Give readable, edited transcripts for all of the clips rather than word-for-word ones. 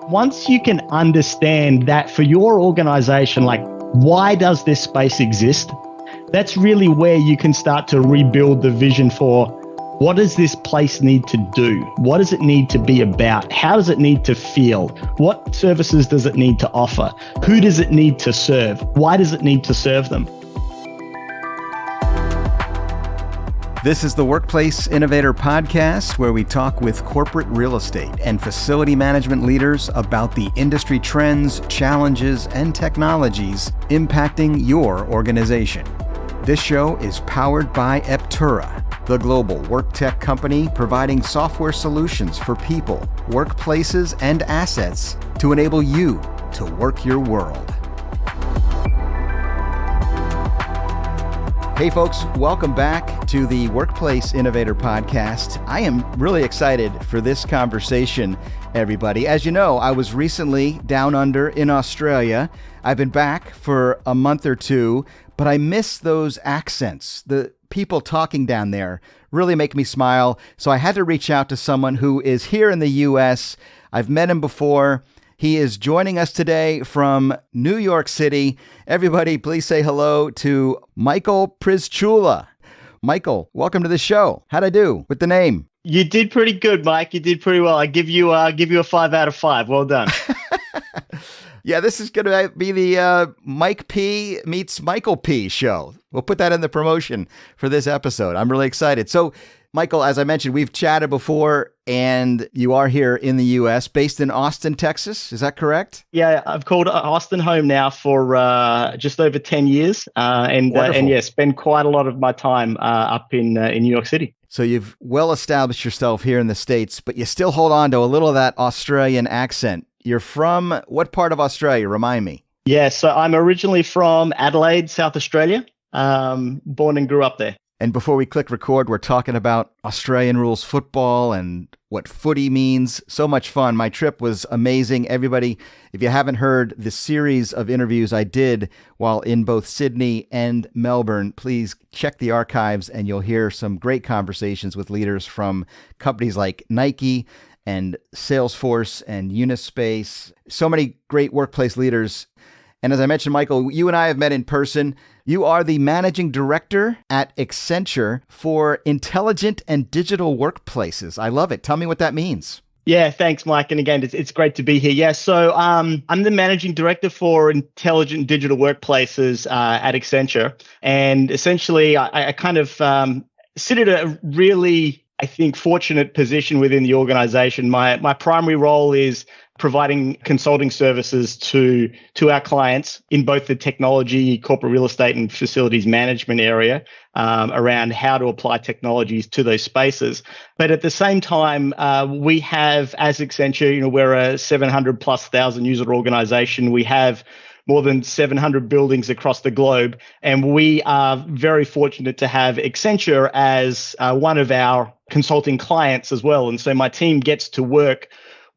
Once you can understand that for your organization, like, why does this space exist? That's really where you can start to rebuild the vision for what does this place need to do? What does it need to be about? How does it need to feel? What services does it need to offer? Who does it need to serve? Why does it need to serve them? This is the Workplace Innovator podcast, where we talk with corporate real estate and facility management leaders about the industry trends, challenges, and technologies impacting your organization. This show is powered by Eptura, the global work tech company providing software solutions for people, workplaces, and assets to enable you to work your world. Hey folks, welcome back to the Workplace Innovator podcast. I am really excited for this conversation, everybody. As you know, I was recently down under in Australia. I've been back for a month or two, but I miss those accents. The people talking down there really make me smile. So I had to reach out to someone who is here in the US. I've met him before. He is joining us today from New York City. Everybody, please say hello to Michael Przyszczula. Michael, welcome to the show. How'd I do with the name? You did pretty good, Mike. You did pretty well. I give you a 5 out of 5. Well done. Yeah, this is going to be the Mike P meets Michael P show. We'll put that in the promotion for this episode. I'm really excited. So, Michael, as I mentioned, we've chatted before, and you are here in the U.S., based in Austin, Texas. Is that correct? Yeah, I've called Austin home now for just over 10 years, and yeah, spend quite a lot of my time up in New York City. So you've well established yourself here in the States, but you still hold on to a little of that Australian accent. You're from what part of Australia? Remind me. Yeah, so I'm originally from Adelaide, South Australia, born and grew up there. And before we click record, we're talking about Australian rules football and what footy means. So much fun. My trip was amazing. Everybody, if you haven't heard the series of interviews I did while in both Sydney and Melbourne, please check the archives and you'll hear some great conversations with leaders from companies like Nike and Salesforce and Unispace. So many great workplace leaders. And as I mentioned, Michael, you and I have met in person. You are the managing director at Accenture for intelligent and digital workplaces. I love it. Tell me what that means. Yeah, thanks, Mike. And again, it's great to be here. Yeah, so I'm the managing director for intelligent digital workplaces at Accenture. And essentially, I kind of sit at a really, I think, fortunate position within the organization. My primary role is providing consulting services to our clients in both the technology, corporate real estate, and facilities management area around how to apply technologies to those spaces. But at the same time, we have, as Accenture, we're a 700,000+ user organization. We have more than 700 buildings across the globe. And we are very fortunate to have Accenture as one of our consulting clients as well. And so my team gets to work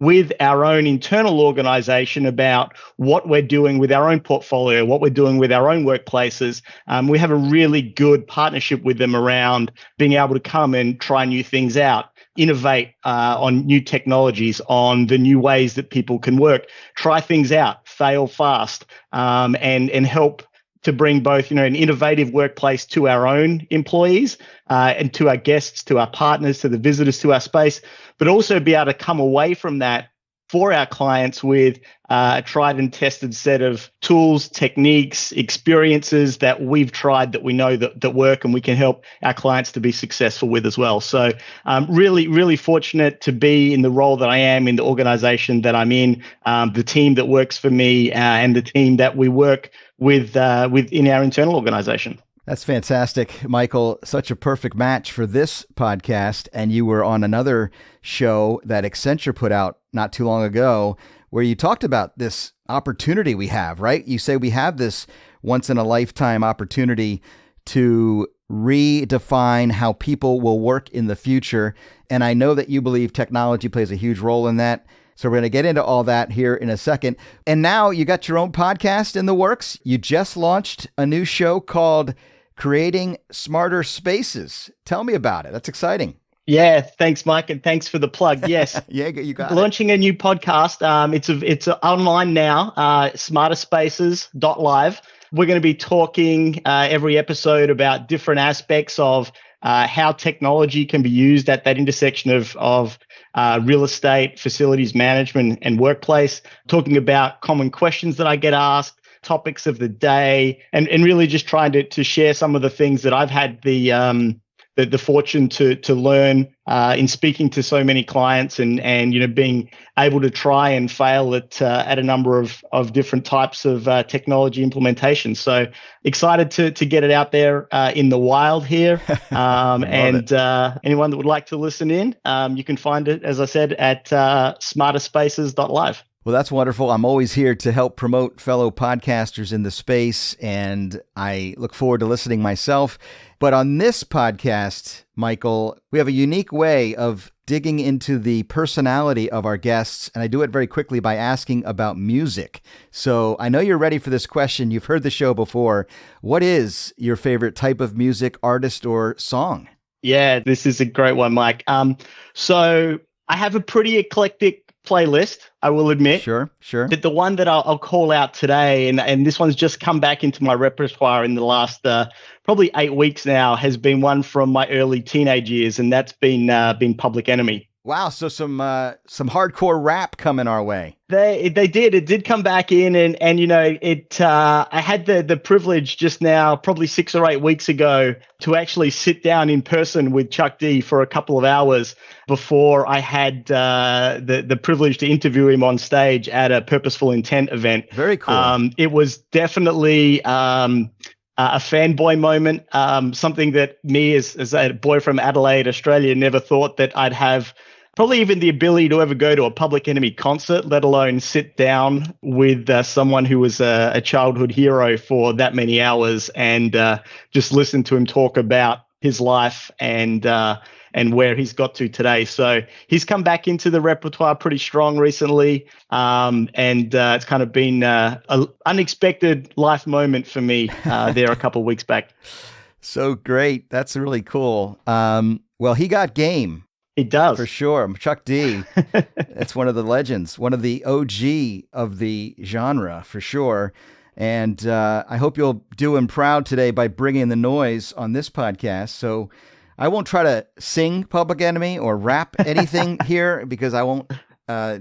with our own internal organization about what we're doing with our own portfolio, what we're doing with our own workplaces. We have a really good partnership with them around being able to come and try new things out, innovate on new technologies, on the new ways that people can work, try things out, fail fast, and help to bring both, an innovative workplace to our own employees and to our guests, to our partners, to the visitors to our space, but also be able to come away from that for our clients with a tried and tested set of tools, techniques, experiences that we've tried that we know that work and we can help our clients to be successful with as well. So really, really fortunate to be in the role that I am in the organization that I'm in, the team that works for me and the team that we work with in our internal organization. That's fantastic, Michael. Such a perfect match for this podcast. And you were on another show that Accenture put out not too long ago where you talked about this opportunity we have, right? You say we have this once in a lifetime opportunity to redefine how people will work in the future. And I know that you believe technology plays a huge role in that. So we're going to get into all that here in a second. And now you got your own podcast in the works. You just launched a new show called Creating Smarter Spaces. Tell me about it. That's exciting. Yeah, thanks, Mike, and thanks for the plug. Yes, Yeah, you got it. launching a new podcast. It's online now. Smarterspaces.live. We're going to be talking every episode about different aspects of how technology can be used at that intersection of real estate, facilities management, and workplace. Talking about common questions that I get asked, topics of the day, and really just trying to share some of the things that I've had the fortune to learn in speaking to so many clients and being able to try and fail at a number of different types of technology implementations. So excited to get it out there in the wild here. And anyone that would like to listen in, you can find it, as I said, at smarterspaces.live. Well, that's wonderful. I'm always here to help promote fellow podcasters in the space, and I look forward to listening myself. But on this podcast, Michael, we have a unique way of digging into the personality of our guests, and I do it very quickly by asking about music. So I know you're ready for this question. You've heard the show before. What is your favorite type of music, artist, or song? Yeah, this is a great one, Mike. So I have a pretty eclectic playlist, I will admit. Sure. But the one that I'll call out today, and this one's just come back into my repertoire in the last probably 8 weeks now, has been one from my early teenage years, and that's been Public Enemy. Wow, so some hardcore rap coming our way. They did. It did come back in, and I had the privilege just now, probably 6 or 8 weeks ago, to actually sit down in person with Chuck D for a couple of hours before I had the privilege to interview him on stage at a Purposeful Intent event. Very cool. It was definitely a fanboy moment, something that me as a boy from Adelaide, Australia, never thought that I'd have probably even the ability to ever go to a Public Enemy concert, let alone sit down with someone who was a childhood hero for that many hours and just listen to him talk about his life and where he's got to today. So he's come back into the repertoire pretty strong recently, and it's kind of been an unexpected life moment for me there a couple of weeks back. So great. That's really cool. Well, he got game. He does. For sure. Chuck D. It's one of the legends, one of the OG of the genre, for sure. And I hope you'll do him proud today by bringing the noise on this podcast. So I won't try to sing Public Enemy or rap anything here because I won't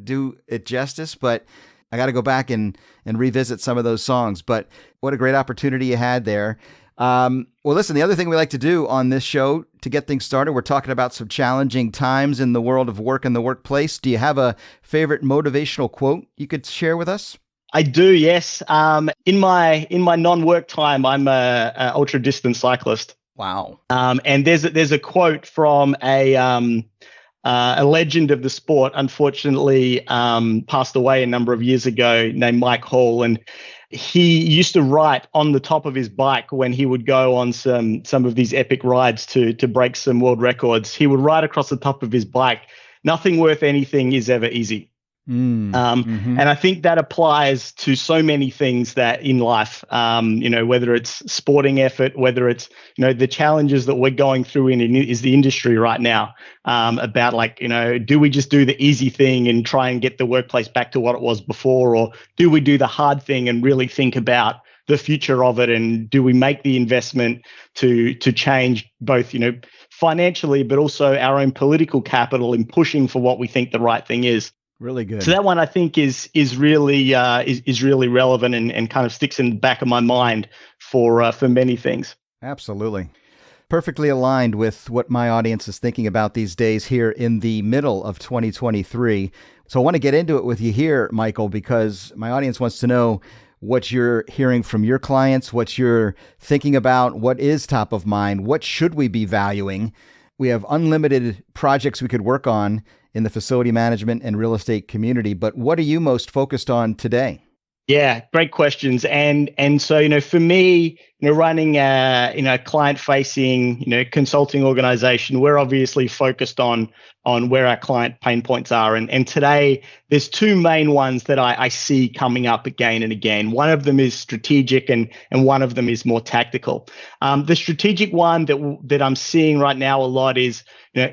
do it justice, but I got to go back and revisit some of those songs. But what a great opportunity you had there. Well, listen, the other thing we like to do on this show to get things started, we're talking about some challenging times in the world of work and the workplace. Do you have a favorite motivational quote you could share with us? I do, yes. In my non-work time, I'm a ultra distance cyclist. Wow. And there's a quote from a legend of the sport, unfortunately passed away a number of years ago, named Mike Hall, and he used to write on the top of his bike when he would go on some of these epic rides to break some world records. He would write across the top of his bike, "Nothing worth anything is ever easy." And I think that applies to so many things that in life, whether it's sporting effort, whether it's, the challenges that we're going through is the industry right now, about do we just do the easy thing and try and get the workplace back to what it was before? Or do we do the hard thing and really think about the future of it? And do we make the investment to change both, financially, but also our own political capital in pushing for what we think the right thing is? Really good. So that one I think is really relevant and kind of sticks in the back of my mind for many things. Absolutely. Perfectly aligned with what my audience is thinking about these days here in the middle of 2023. So I want to get into it with you here, Michael, because my audience wants to know what you're hearing from your clients, what you're thinking about, what is top of mind, what should we be valuing. We have unlimited projects we could work on in the facility management and real estate community, but what are you most focused on today? Yeah, great questions. And so, for me, running a client facing, consulting organization, we're obviously focused on where our client pain points are. And today there's two main ones that I see coming up again and again. One of them is strategic and one of them is more tactical. The strategic one that I'm seeing right now a lot is,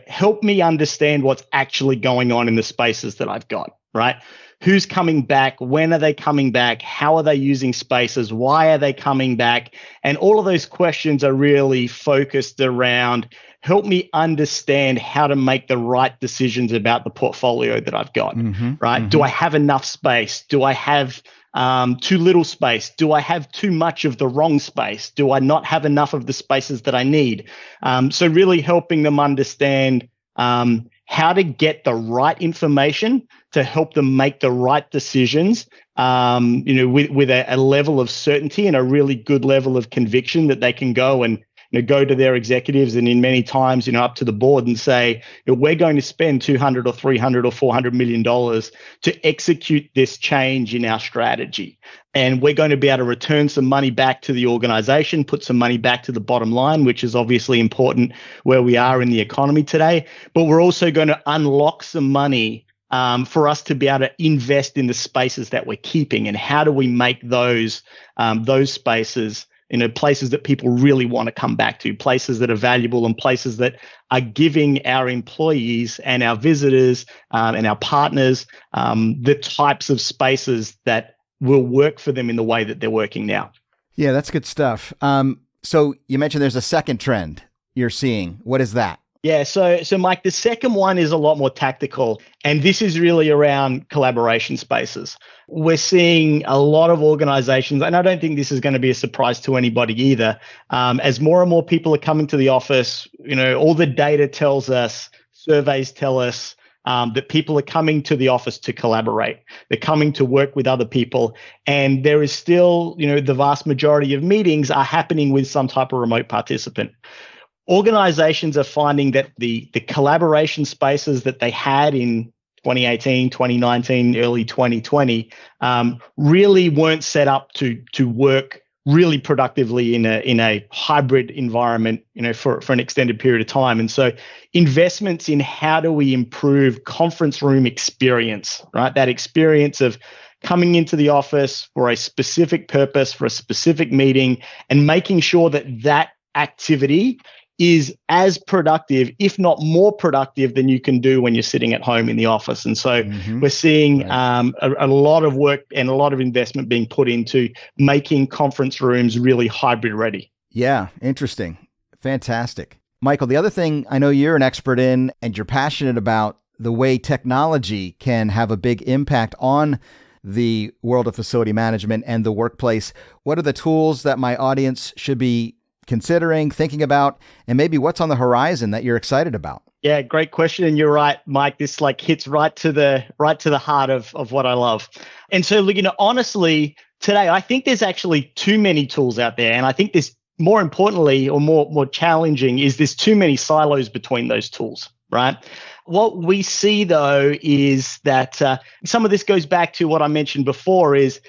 help me understand what's actually going on in the spaces that I've got, right? Who's coming back? When are they coming back? How are they using spaces? Why are they coming back? And all of those questions are really focused around help me understand how to make the right decisions about the portfolio that I've got, right? Do I have enough space? Do I have too little space? Do I have too much of the wrong space? Do I not have enough of the spaces that I need? So really helping them understand how to get the right information to help them make the right decisions, with a level of certainty and a really good level of conviction that they can go and go to their executives and in many times, up to the board and say, we're going to spend 200 or 300 or 400 million dollars to execute this change in our strategy. And we're going to be able to return some money back to the organization, put some money back to the bottom line, which is obviously important where we are in the economy today. But we're also going to unlock some money for us to be able to invest in the spaces that we're keeping. And how do we make those spaces, places that people really want to come back to, places that are valuable and places that are giving our employees and our visitors and our partners the types of spaces that will work for them in the way that they're working now. Yeah, that's good stuff. So you mentioned there's a second trend you're seeing. What is that? Yeah, so Mike, the second one is a lot more tactical, and this is really around collaboration spaces. We're seeing a lot of organizations, and I don't think this is going to be a surprise to anybody either. As more and more people are coming to the office, all the data tells us, surveys tell us that people are coming to the office to collaborate. They're coming to work with other people, and there is still, the vast majority of meetings are happening with some type of remote participant. Organizations are finding that the collaboration spaces that they had in 2018, 2019, early 2020 really weren't set up to work really productively in a hybrid environment, for an extended period of time. And so investments in how do we improve conference room experience, right? That experience of coming into the office for a specific purpose, for a specific meeting, and making sure that activity is as productive, if not more productive, than you can do when you're sitting at home in the office. And so we're seeing a lot of work and a lot of investment being put into making conference rooms really hybrid ready. Yeah, interesting. Fantastic. Michael, the other thing I know you're an expert in and you're passionate about the way technology can have a big impact on the world of facility management and the workplace. What are the tools that my audience should be considering, thinking about, and maybe what's on the horizon that you're excited about? Yeah, great question. And you're right, Mike, this hits right to the heart of what I love. And so, honestly, today, I think there's actually too many tools out there. And I think there's more importantly, or more challenging, is there's too many silos between those tools, right? What we see though is that some of this goes back to what I mentioned before is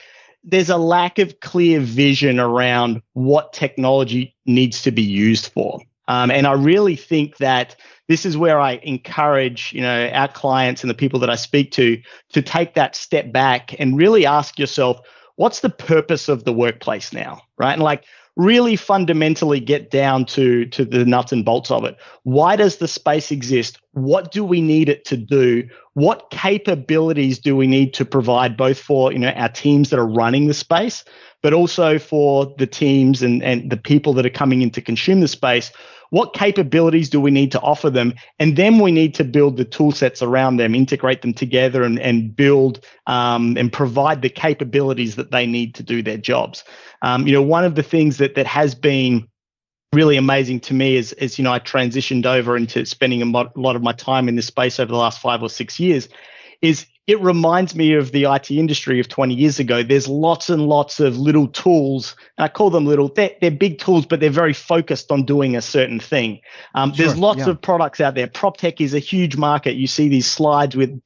there's a lack of clear vision around what technology needs to be used for. And I really think that this is where I encourage, our clients and the people that I speak to take that step back and really ask yourself, what's the purpose of the workplace now, right? And really fundamentally get down to the nuts and bolts of it. Why does the space exist? What do we need it to do? What capabilities do we need to provide both for our teams that are running the space, but also for the teams and the people that are coming in to consume the space? What capabilities do we need to offer them? And then we need to build the tool sets around them, integrate them together and build and provide the capabilities that they need to do their jobs. One of the things that has been really amazing to me is I transitioned over into spending a lot of my time in this space over the last 5 or 6 years, is it reminds me of the IT industry of 20 years ago. There's lots and lots of little tools, and I call them little, they're big tools, but they're very focused on doing a certain thing. There's Sure. lots Yeah. of products out there. Prop tech is a huge market. You see these slides with,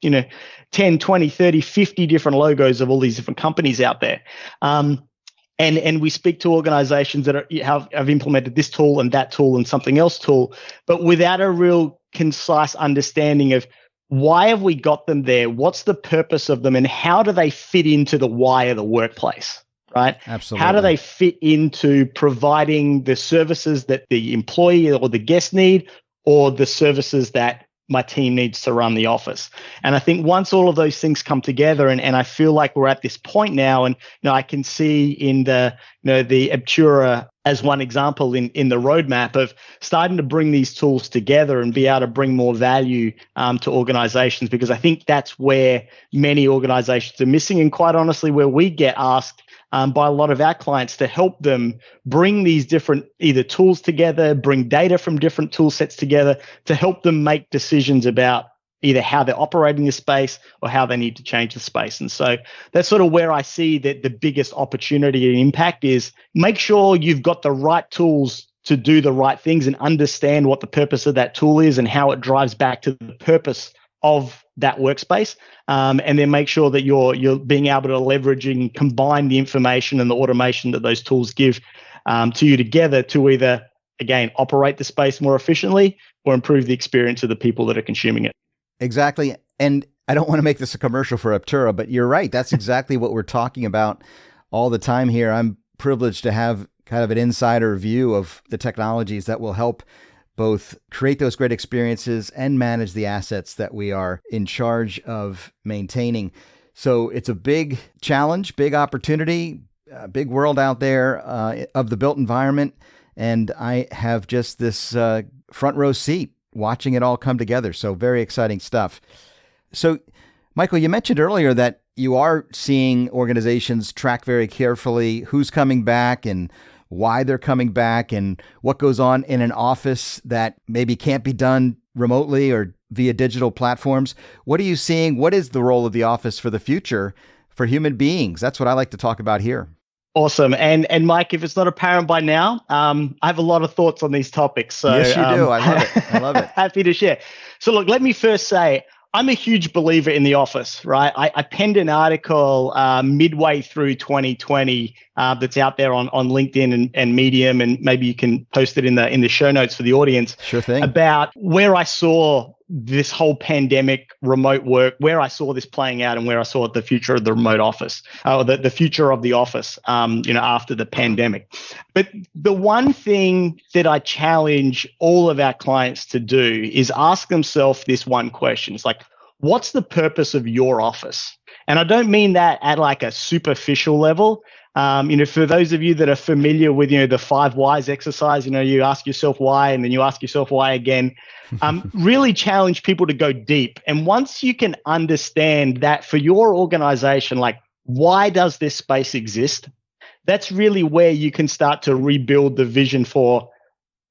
10, 20, 30, 50 different logos of all these different companies out there. And we speak to organizations that have implemented this tool and something else tool, but without a real concise understanding of why have we got them there? What's the purpose of them? And how do they fit into the why of the workplace, right? Absolutely. How do they fit into providing the services that the employee or the guest need, or the services that my team needs to run the office? And I think once all of those things come together, and I feel like we're at this point now, and I can see in the Aptura as one example in the roadmap of starting to bring these tools together and be able to bring more value to organizations, because I think that's where many organizations are missing, and quite honestly, where we get asked by a lot of our clients to help them bring these different either tools together, bring data from different tool sets together to help them make decisions about either how they're operating the space or how they need to change the space. And so that's sort of where I see that the biggest opportunity and impact is make sure you've got the right tools to do the right things and understand what the purpose of that tool is and how it drives back to the purpose of that workspace, and then make sure that you're being able to leverage and combine the information and the automation that those tools give to you together to either, again, operate the space more efficiently or improve the experience of the people that are consuming it. Exactly. And I don't want to make this a commercial for Aptura, but you're right. That's exactly what we're talking about all the time here. I'm privileged to have kind of an insider view of the technologies that will help both create those great experiences and manage the assets that we are in charge of maintaining. So it's a big challenge, big opportunity, a big world out there of the built environment. And I have just this front row seat watching it all come together. So very exciting stuff. So, Michael, you mentioned earlier that you are seeing organizations track very carefully who's coming back and why they're coming back and what goes on in an office that maybe can't be done remotely or via digital platforms. What are you seeing? What is the role of the office for the future for human beings? That's what I like to talk about here. Awesome. And Mike, if it's not apparent by now, I have a lot of thoughts on these topics. So, yes, you do. I love it. I love it. Happy to share. So look, let me first say, I'm a huge believer in the office, right? I penned an article midway through 2020 that's out there on LinkedIn and Medium, and maybe you can post it in the show notes for the audience. Sure thing. About where I saw this whole pandemic remote work, where I saw this playing out, and where I saw the future of the remote office, or the future of the office, after the pandemic. But the one thing that I challenge all of our clients to do is ask themselves this one question. It's like, what's the purpose of your office? And I don't mean that at like a superficial level. For those of you that are familiar with, the 5 whys exercise, you ask yourself why, and then you ask yourself why again. Really challenge people to go deep. And once you can understand that for your organization, like, why does this space exist? That's really where you can start to rebuild the vision for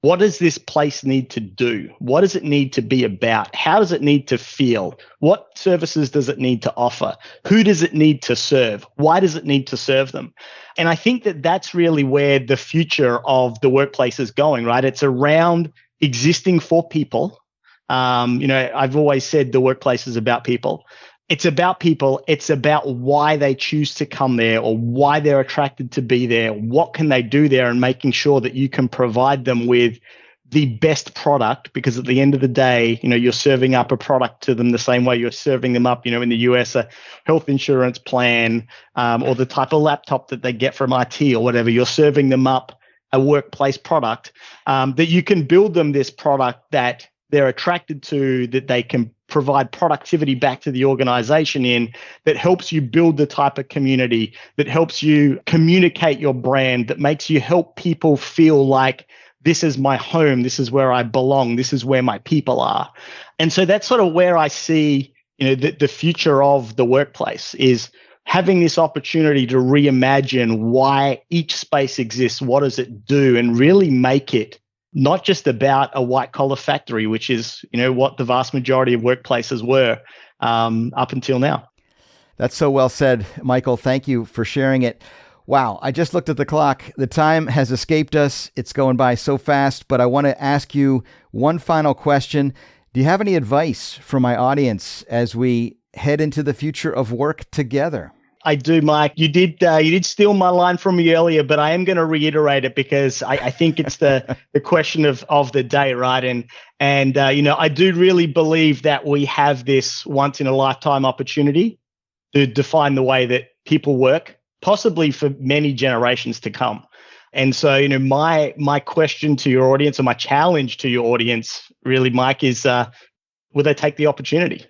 what does this place need to do? What does it need to be about? How does it need to feel? What services does it need to offer? Who does it need to serve? Why does it need to serve them? And I think that that's really where the future of the workplace is going, right? It's around existing for people. I've always said the workplace is about people. It's about people. It's about why they choose to come there or why they're attracted to be there. What can they do there, and making sure that you can provide them with the best product, because at the end of the day, you're serving up a product to them the same way you're serving them up, in the US, a health insurance plan, or the type of laptop that they get from IT or whatever. You're serving them up a workplace product, that you can build them this product that they're attracted to, that they can provide productivity back to the organization in, that helps you build the type of community, that helps you communicate your brand, that makes you help people feel like this is my home, this is where I belong, this is where my people are. And so that's sort of where I see, the future of the workplace is having this opportunity to reimagine why each space exists, what does it do, and really make it not just about a white collar factory, which is, what the vast majority of workplaces were up until now. That's so well said, Michael. Thank you for sharing it. Wow, I just looked at the clock. The time has escaped us. It's going by so fast, but I want to ask you one final question. Do you have any advice for my audience as we head into the future of work together? I do, Mike. You did steal my line from me earlier, but I am going to reiterate it because I think it's the question of the day, right? And I do really believe that we have this once in a lifetime opportunity to define the way that people work, possibly for many generations to come. And so, my question to your audience, or my challenge to your audience, really, Mike, is will they take the opportunity?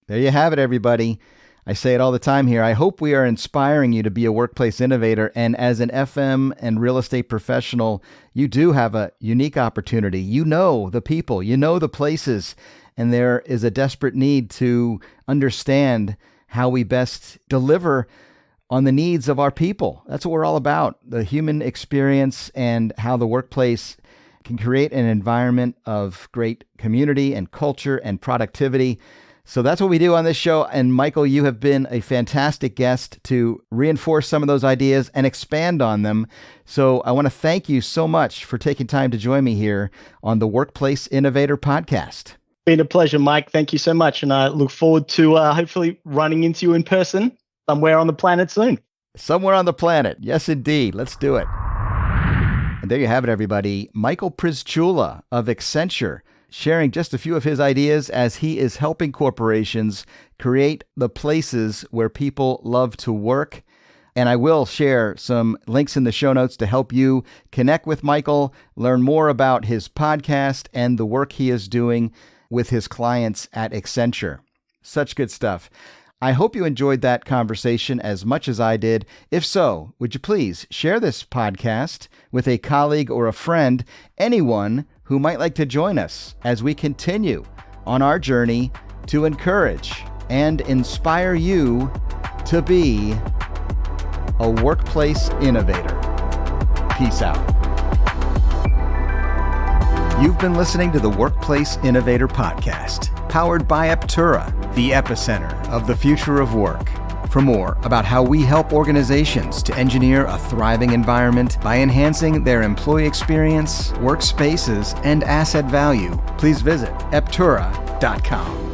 There you have it, everybody. I say it all the time here. I hope we are inspiring you to be a workplace innovator. And as an FM and real estate professional, you do have a unique opportunity. You know the people, you know the places, and there is a desperate need to understand how we best deliver on the needs of our people. That's what we're all about, the human experience and how the workplace can create an environment of great community and culture and productivity. So that's what we do on this show. And Michael, you have been a fantastic guest to reinforce some of those ideas and expand on them. So I want to thank you so much for taking time to join me here on the Workplace Innovator podcast. Been a pleasure, Mike. Thank you so much. And I look forward to hopefully running into you in person somewhere on the planet soon. Somewhere on the planet. Yes, indeed. Let's do it. And there you have it, everybody. Michael Petrusky of Accenture, sharing just a few of his ideas as he is helping corporations create the places where people love to work. And I will share some links in the show notes to help you connect with Michael, learn more about his podcast and the work he is doing with his clients at Accenture. Such good stuff. I hope you enjoyed that conversation as much as I did. If so, would you please share this podcast with a colleague or a friend, anyone who might like to join us as we continue on our journey to encourage and inspire you to be a workplace innovator. Peace out. You've been listening to the Workplace Innovator podcast, powered by Aptura, the epicenter of the future of work. For more about how we help organizations to engineer a thriving environment by enhancing their employee experience, workspaces, and asset value, please visit aptura.com.